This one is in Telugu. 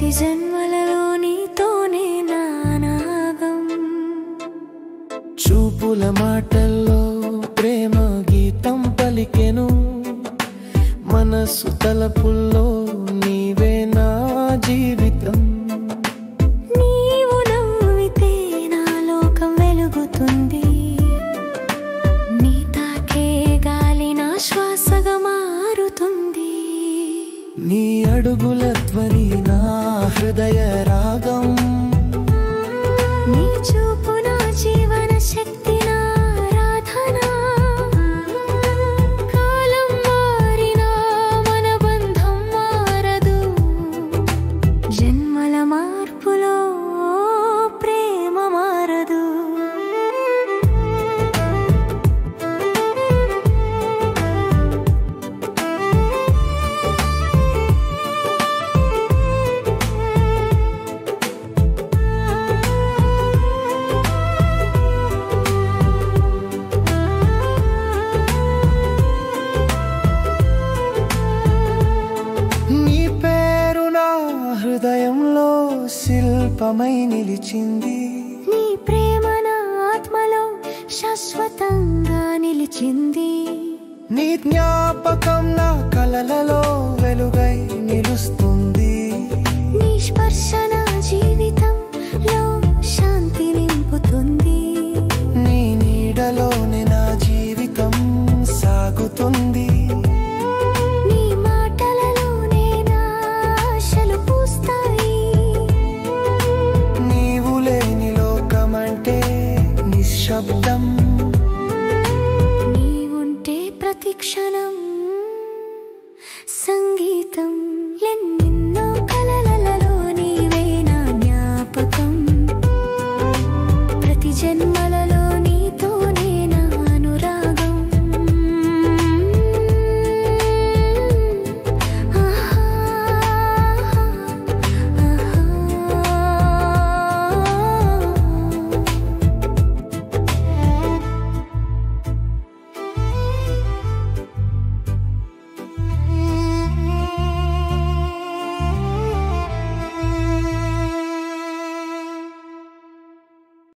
కోటి జన్మలలో నీతోనే నానాగం చూపుల మాటల్లో ప్రేమ గీతం పలికెను మనసు తలపుల్లో నీవే నా జీవితం నీవు నవ్వితే నా లోకం వెలుగుతుంది నీ తాకే గాలి నా శ్వాసగా మారుతుంది నీ అడుగుల ధ్వని నా హృదయ రాగం నీ చూపు నా జీవన శక్తి నా ఆరాధన కాలం మారినా మన బంధం మారదు జన్మల మార్పులో ప్రేమ మారదు హృదయంలో శిల్పమై నిలిచింది నీ ప్రేమ నా ఆత్మలో శాశ్వతంగా నిలిచింది నీ జ్ఞాపకం నా కలలలో వెలుగై నిలుస్తుంది నీ స్పర్శ నా జీవితంలో శాంతి నింపుతుంది నీ నీడలోనే నా జీవితం సాగుతుంది నీ మాటలలోనే నా ఆశలు పూస్తాయి నీవు లేని లోకమంటే నిశ్శబ్దం నీవుంటే ప్రతి క్షణం